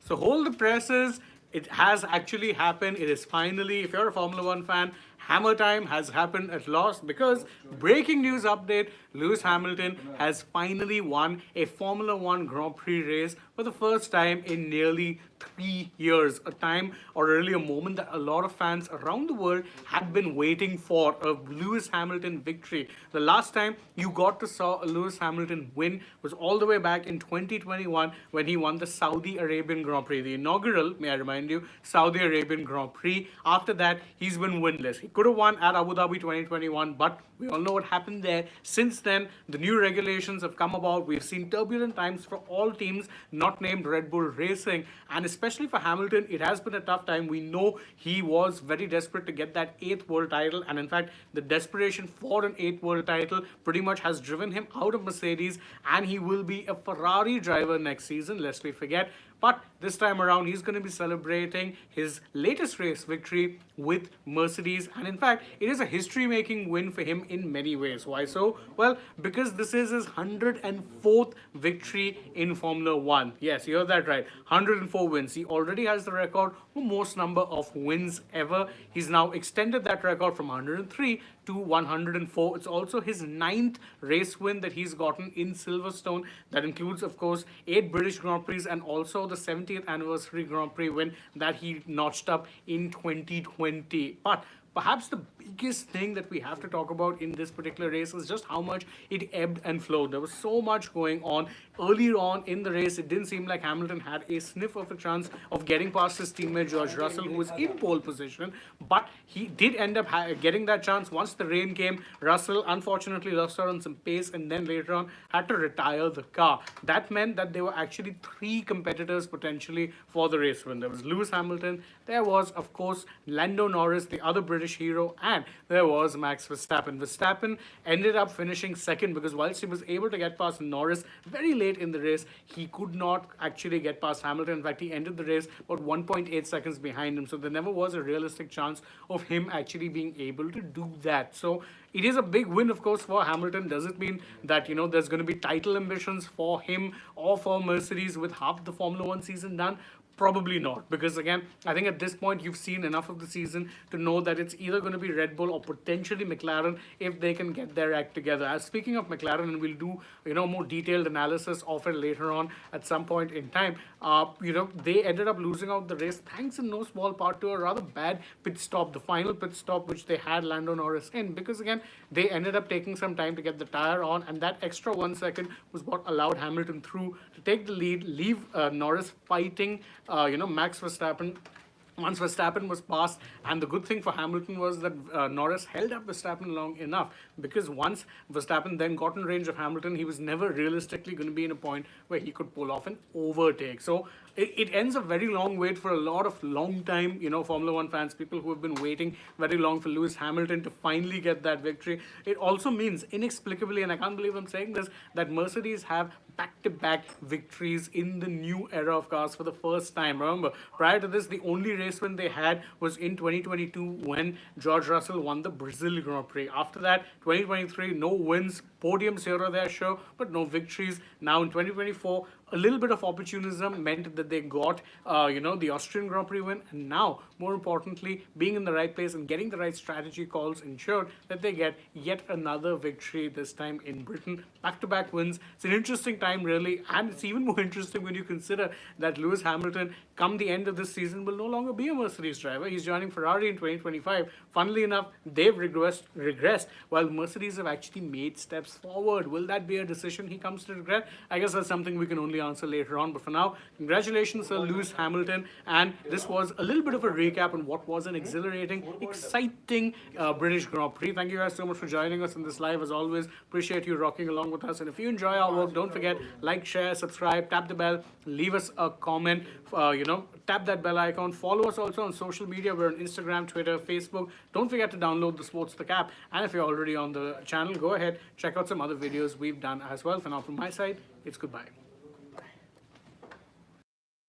So hold the presses. It has actually happened. It is finally, if you're a Formula One fan, hammer time has happened at last because breaking news update, Lewis Hamilton has finally won a Formula One Grand Prix race for the first time in nearly 3 years. A time or really a moment that a lot of fans around the world had been waiting for, a Lewis Hamilton victory. The last time you got to saw a Lewis Hamilton win was all the way back in 2021 when he won the Saudi Arabian Grand Prix, the inaugural, may I remind you, Saudi Arabian Grand Prix. After that, he's been winless. He could have won at Abu Dhabi 2021, but we all know what happened there. Since then, the new regulations have come about. We've seen turbulent times for all teams not named Red Bull Racing, and especially for Hamilton, it has been a tough time. We know he was very desperate to get that 8th world title, and in fact, the desperation for an 8th world title pretty much has driven him out of Mercedes, and he will be a Ferrari driver next season, lest we forget. But this time around, he's going to be celebrating his latest race victory with Mercedes. And in fact, it is a history-making win for him in many ways. Why so? Well, because this is his 104th victory in Formula One. Yes, you heard that right. 104 wins. He already has the record for most number of wins ever. He's now extended that record from 103 to 104. It's also his 9th race win that he's gotten in Silverstone. That includes, of course, 8 British Grand Prix and also the 70th anniversary Grand Prix win that he notched up in 2020. But perhaps the biggest thing that we have to talk about in this particular race is just how much it ebbed and flowed. There was so much going on. Earlier on in the race, it didn't seem like Hamilton had a sniff of a chance of getting past his teammate George Russell, who was in pole position, but he did end up getting that chance. Once the rain came, Russell unfortunately lost out on some pace and then later on had to retire the car. That meant that there were actually 3 competitors potentially for the race win. There was Lewis Hamilton, there was, of course, Lando Norris, the other British hero, and there was Max Verstappen. Verstappen ended up finishing second because whilst he was able to get past Norris very late in the race, he could not actually get past Hamilton. In fact, he ended the race about 1.8 seconds behind him. So there never was a realistic chance of him actually being able to do that. So it is a big win, of course, for Hamilton. Does it mean that, there's going to be title ambitions for him or for Mercedes with half the Formula One season done? Probably not, because again, I think at this point you've seen enough of the season to know that it's either going to be Red Bull or potentially McLaren if they can get their act together. As speaking of McLaren, and we'll do more detailed analysis of it later on at some point in time. They ended up losing out the race thanks in no small part to a rather bad pit stop, the final pit stop which they had Lando Norris in, because again they ended up taking some time to get the tire on, and that extra 1 second was what allowed Hamilton through to take the lead, leave Norris fighting Max Verstappen once Verstappen was passed. And the good thing for Hamilton was that Norris held up Verstappen long enough, because once Verstappen then got in range of Hamilton, he was never realistically going to be in a point where he could pull off an overtake. So it ends a very long wait for a lot of long time, Formula One fans, people who have been waiting very long for Lewis Hamilton to finally get that victory. It also means inexplicably, and I can't believe I'm saying this, that Mercedes have back-to-back victories in the new era of cars for the first time. Remember, prior to this, the only race win they had was in 2022 when George Russell won the Brazil Grand Prix. After that, 2023, no wins, podiums here or there, sure, but no victories. Now in 2024, a little bit of opportunism meant that they got, the Austrian Grand Prix win. And now, more importantly, being in the right place and getting the right strategy calls ensured that they get yet another victory, this time in Britain. Back-to-back wins. It's an interesting time, really. And it's even more interesting when you consider that Lewis Hamilton, come the end of this season, will no longer be a Mercedes driver. He's joining Ferrari in 2025. Funnily enough, they've regressed while Mercedes have actually made steps forward. Will that be a decision he comes to regret? I guess that's something we can only answer later on. But for now, congratulations to Lewis Hamilton. And this was a little bit of a recap on what was an exhilarating, exciting British Grand Prix. Thank you guys so much for joining us in this live. As always, appreciate you rocking along with us. And if you enjoy our work, don't forget, like, share, subscribe, tap the bell, leave us a comment, tap that bell icon. Follow us also on social media. We're on Instagram, Twitter, Facebook. Don't forget to download the Sports the Cap. And if you're already on the channel, go ahead, check out some other videos we've done as well. For now, from my side, it's goodbye.